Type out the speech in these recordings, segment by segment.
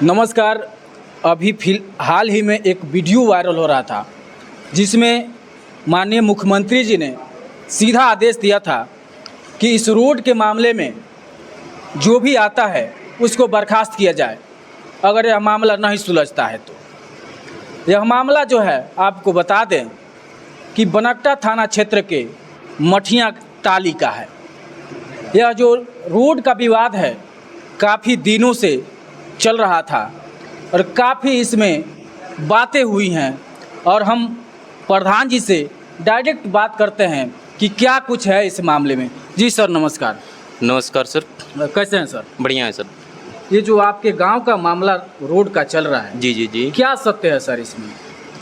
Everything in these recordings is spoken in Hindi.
नमस्कार। हाल ही में एक वीडियो वायरल हो रहा था जिसमें माननीय मुख्यमंत्री जी ने सीधा आदेश दिया था कि इस रोड के मामले में जो भी आता है उसको बर्खास्त किया जाए अगर यह मामला नहीं सुलझता है तो। यह मामला जो है आपको बता दें कि बनकटा थाना क्षेत्र के मठिया टाली का है। यह जो रोड का विवाद है काफ़ी दिनों से चल रहा था और काफ़ी इसमें बातें हुई हैं और हम प्रधान जी से डायरेक्ट बात करते हैं कि क्या कुछ है इस मामले में। जी सर नमस्कार। नमस्कार सर। कैसे हैं सर? बढ़िया है सर। ये जो आपके गांव का मामला रोड का चल रहा है, जी, क्या सत्य है सर इसमें?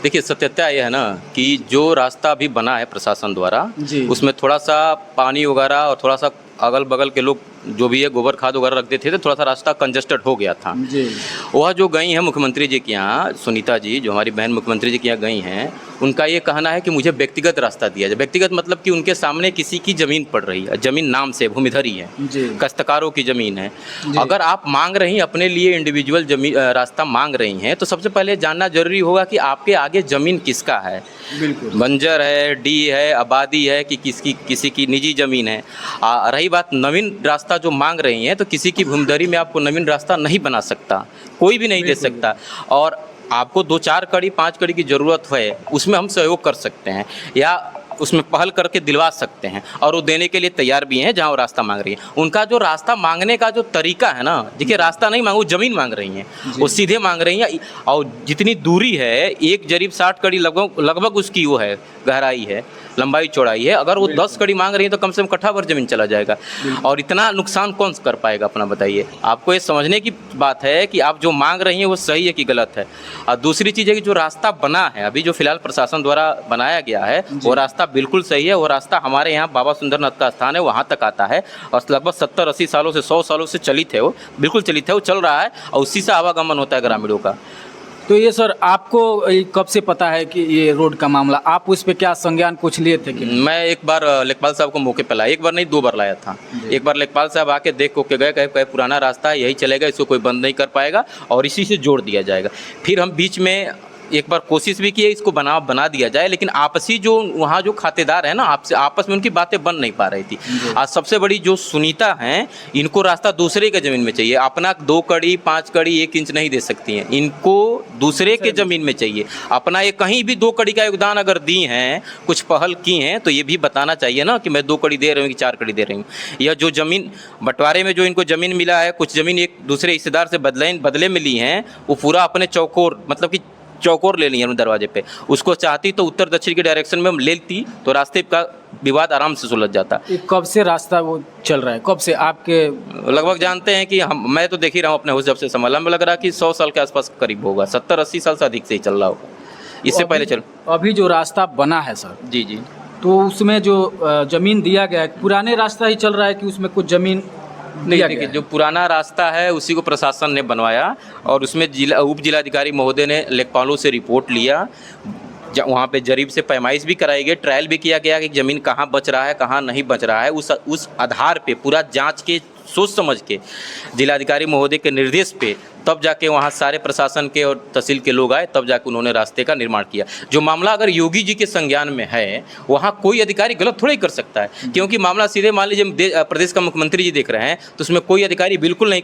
देखिए सत्यता यह है ना कि जो रास्ता अभी बना है प्रशासन द्वारा उसमें थोड़ा सा पानी वगैरह और थोड़ा सा अगल बगल के लोग जो भी है गोबर खाद वगैरह रखते थे तो थोड़ा सा रास्ता कंजस्टेड हो गया था जी। वह जो गई हैं मुख्यमंत्री जी के यहाँ, सुनीता जी जो हमारी बहन मुख्यमंत्री जी के यहाँ गई हैं, उनका ये कहना है कि मुझे व्यक्तिगत रास्ता दिया जाए। व्यक्तिगत मतलब कि उनके सामने किसी की ज़मीन पड़ रही है, ज़मीन नाम से भूमिधरी है, काश्तकारों की ज़मीन है। अगर आप मांग रही हैं अपने लिए इंडिविजुअल जमीन रास्ता मांग रही हैं तो सबसे पहले जानना जरूरी होगा कि आपके आगे ज़मीन किसका है। बिल्कुल बंजर है, डी है, आबादी है कि किसी की निजी ज़मीन है। रही बात नवीन रास्ता जो मांग रही हैं तो किसी की भूमिधरी में आपको नवीन रास्ता नहीं बना सकता, कोई भी नहीं दे सकता। और आपको 2-4 कड़ी 5 कड़ी की ज़रूरत है उसमें हम सहयोग कर सकते हैं या उसमें पहल करके दिलवा सकते हैं और वो देने के लिए तैयार भी हैं जहाँ वो रास्ता मांग रही है। उनका जो रास्ता मांगने का जो तरीका है ना, देखिए रास्ता नहीं मांगो, ज़मीन मांग रही हैं, वो सीधे मांग रही हैं। और जितनी दूरी है एक जरीब 60 कड़ी लगभग उसकी वो है गहराई है, लंबाई चौड़ाई है। अगर वो 10 कड़ी मांग रही है तो कम से कम कट्ठा भर जमीन चला जाएगा और इतना नुकसान कौन कर पाएगा अपना बताइए। आपको ये समझने की बात है कि आप जो मांग रही हैं वो सही है कि गलत है। और दूसरी चीज़ है कि जो रास्ता बना है अभी जो फिलहाल प्रशासन द्वारा बनाया गया है वो रास्ता बिल्कुल सही है। वो रास्ता हमारे यहाँ बाबा सुंदरनाथ का स्थान है वहाँ तक आता है और लगभग 70-80 सालों से 100 सालों से चलित है, वो बिल्कुल चलित है, वो चल रहा है और उसी से आवागमन होता है ग्रामीणों का। तो ये सर आपको कब से पता है कि ये रोड का मामला, आप उस पर क्या संज्ञान कुछ लिए थे कि? मैं एक बार लेखपाल साहब को मौके पर लाया, एक बार नहीं 2 बार लाया था। एक बार लेखपाल साहब आके देख के गए, कहे पुराना रास्ता है यही चलेगा, इसको कोई बंद नहीं कर पाएगा और इसी से जोड़ दिया जाएगा। फिर हम बीच में एक बार कोशिश भी की है इसको बना दिया जाए, लेकिन आपसी जो वहाँ जो खातेदार है ना आपस में उनकी बातें बन नहीं पा रही थी। आज सबसे बड़ी जो सुनीता हैं इनको रास्ता दूसरे के ज़मीन में चाहिए, अपना 2 कड़ी 5 कड़ी 1 इंच नहीं दे सकती हैं, इनको दूसरे के ज़मीन में चाहिए। अपना ये कहीं भी 2 कड़ी का योगदान अगर दी हैं, कुछ पहल की हैं तो ये भी बताना चाहिए ना कि मैं 2 कड़ी दे रही हूँ कि 4 कड़ी दे रही हूँ। यह जो ज़मीन बंटवारे में जो इनको ज़मीन मिला है, कुछ ज़मीन एक दूसरे हिस्सेदार से बदले में ली हैं, वो पूरा अपने चौकोर मतलब कि चौकोर ले लिया दरवाजे पे। उसको चाहती तो उत्तर दक्षिण के डायरेक्शन में लेती तो रास्ते का विवाद आराम से सुलझ जाता। कब से रास्ता वो चल रहा है, कब से आपके? लगभग जानते हैं कि मैं तो देख ही रहा हूँ अपने जब से संभाला, में लग रहा है कि 100 साल के आसपास करीब होगा, 70-80 साल से अधिक से ही चल रहा होगा। इससे पहले अभी जो रास्ता बना है सर, जी तो उसमें जो जमीन दिया गया है पुराने रास्ता ही चल रहा है कि उसमें कुछ जमीन नहीं? देखिए जो पुराना रास्ता है उसी को प्रशासन ने बनवाया और उसमें उप जिलाधिकारी महोदय ने लेखपालों से रिपोर्ट लिया, वहाँ पे जरीब से पैमाइश भी कराई गई, ट्रायल भी किया गया कि ज़मीन कहाँ बच रहा है कहाँ नहीं बच रहा है। उस आधार पे पूरा जांच के सोच समझ के जिलाधिकारी महोदय के निर्देश पे तब जाके वहाँ सारे प्रशासन के और तहसील के लोग आए, तब जाके उन्होंने रास्ते का निर्माण किया। जो मामला अगर योगी जी के संज्ञान में है वहाँ कोई अधिकारी गलत थोड़ा ही कर सकता है, क्योंकि मामला सीधे मान लीजिए प्रदेश का मुख्यमंत्री जी देख रहे हैं तो उसमें कोई अधिकारी बिल्कुल नहीं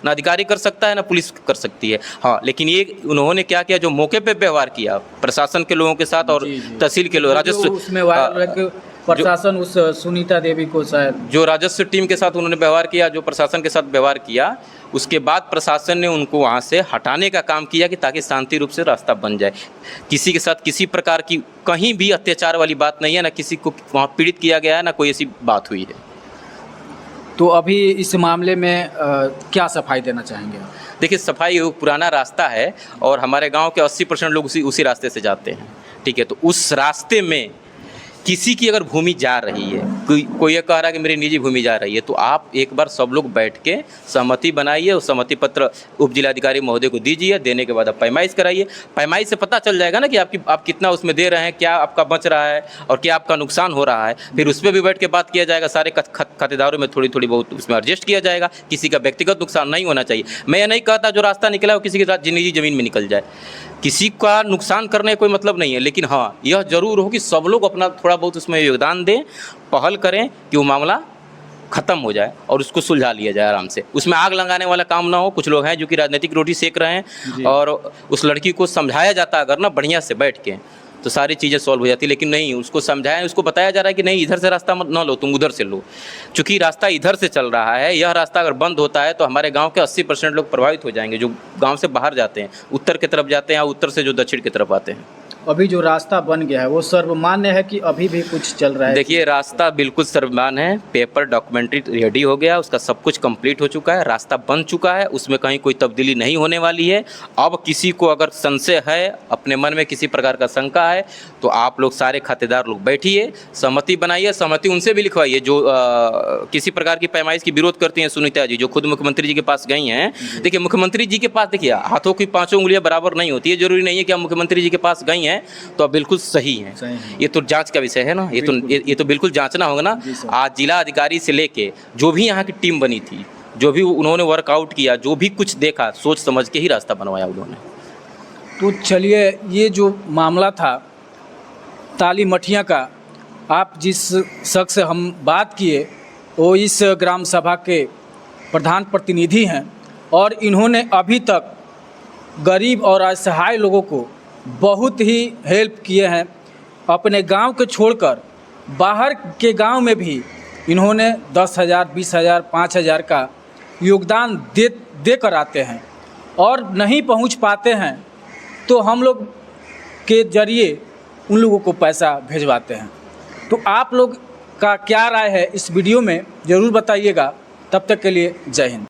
ना अधिकारी कर सकता है ना पुलिस कर सकती है। हाँ, लेकिन ये उन्होंने क्या किया, जो मौके पर व्यवहार किया प्रशासन के लोगों के साथ और तहसील के लोग, राजस्व प्रशासन उस सुनीता देवी को शायद जो राजस्व टीम के साथ उन्होंने व्यवहार किया, जो प्रशासन के साथ व्यवहार किया, उसके बाद प्रशासन ने उनको वहाँ से हटाने का काम किया कि ताकि शांति रूप से रास्ता बन जाए। किसी के साथ किसी प्रकार की कहीं भी अत्याचार वाली बात नहीं है, ना किसी को वहाँ पीड़ित किया गया है, ना कोई ऐसी बात हुई है। तो अभी इस मामले में क्या सफाई देना चाहेंगे? देखिए सफाई पुराना रास्ता है और हमारे गाँव के 80% लोग उसी रास्ते से जाते हैं, ठीक है। तो उस रास्ते में किसी की अगर भूमि जा रही है, कोई ये कह रहा है कि मेरी निजी भूमि जा रही है, तो आप एक बार सब लोग बैठ के सहमति बनाइए और सहमति पत्र उप जिलाधिकारी महोदय को दीजिए। देने के बाद आप पैमाइश कराइए। पैमाइश से पता चल जाएगा ना कि आप कितना उसमें दे रहे हैं, क्या आपका बच रहा है और क्या आपका नुकसान हो रहा है। फिर उस पर भी बैठ के बात किया जाएगा। सारे खातेदारों में थोड़ी थोड़ी बहुत उसमें एडजस्ट किया जाएगा। किसी का व्यक्तिगत नुकसान नहीं होना चाहिए। मैं ये नहीं कहता जो रास्ता निकला वो किसी के साथ निजी ज़मीन में निकल जाए, किसी का नुकसान करने का कोई मतलब नहीं है। लेकिन हाँ, यह जरूर हो कि सब लोग अपना थोड़ा बहुत उसमें योगदान दें, पहल करें कि वो मामला ख़त्म हो जाए और उसको सुलझा लिया जाए आराम से। उसमें आग लगाने वाला काम ना हो। कुछ लोग हैं जो कि राजनीतिक रोटी सेक रहे हैं और उस लड़की को समझाया जाता अगर ना बढ़िया से बैठ के, तो सारी चीज़ें सॉल्व हो जाती। लेकिन नहीं, उसको समझाया, उसको बताया जा रहा है कि नहीं इधर से रास्ता मत ना लो, तुम उधर से लो। चूँकि रास्ता इधर से चल रहा है, यह रास्ता अगर बंद होता है तो हमारे गांव के 80% लोग प्रभावित हो जाएंगे, जो गांव से बाहर जाते हैं, उत्तर की तरफ जाते हैं, उत्तर से जो दक्षिण की तरफ आते हैं। अभी जो रास्ता बन गया है वो सर्वमान्य है कि अभी भी कुछ चल रहा है? देखिए, रास्ता बिल्कुल सर्वमान्य है। पेपर डॉक्यूमेंट्री रेडी हो गया, उसका सब कुछ कंप्लीट हो चुका है, रास्ता बन चुका है, उसमें कहीं कोई तब्दीली नहीं होने वाली है। अब किसी को अगर संशय है, अपने मन में किसी प्रकार का शंका है, तो आप लोग सारे खातेदार लोग बैठिए, सहमति बनाइए। सहमति उनसे भी लिखवाइए जो किसी प्रकार की पैमाइश की विरोध करती हैं। सुनीता जी जो खुद मुख्यमंत्री जी के पास गई हैं, देखिए मुख्यमंत्री जी के पास, देखिए हाथों की पांचों उंगलियां बराबर नहीं होती है। जरूरी नहीं है कि आप मुख्यमंत्री जी के पास गई हैं तो आप बिल्कुल सही हैं। ये तो जांच का विषय है ना, ये तो बिल्कुल जांचना होगा ना। आज जिला अधिकारी से लेके जो भी यहाँ की टीम बनी थी, जो भी उन्होंने वर्कआउट किया, जो भी कुछ देखा, सोच समझ के ही रास्ता बनवाया उन्होंने। तो चलिए, ये जो मामला था ताली मठिया का, आप जिस शख्स से हम बात किए वो इस ग्राम सभा के प्रधान प्रतिनिधि हैं और इन्होंने अभी तक गरीब और असहाय लोगों को बहुत ही हेल्प किए हैं। अपने गांव को छोड़कर बाहर के गांव में भी इन्होंने 10,000, 20,000, 5,000 का योगदान दे कर आते हैं। और नहीं पहुंच पाते हैं तो हम लोग के जरिए उन लोगों को पैसा भेजवाते हैं। तो आप लोग का क्या राय है इस वीडियो में ज़रूर बताइएगा। तब तक के लिए जय हिंद।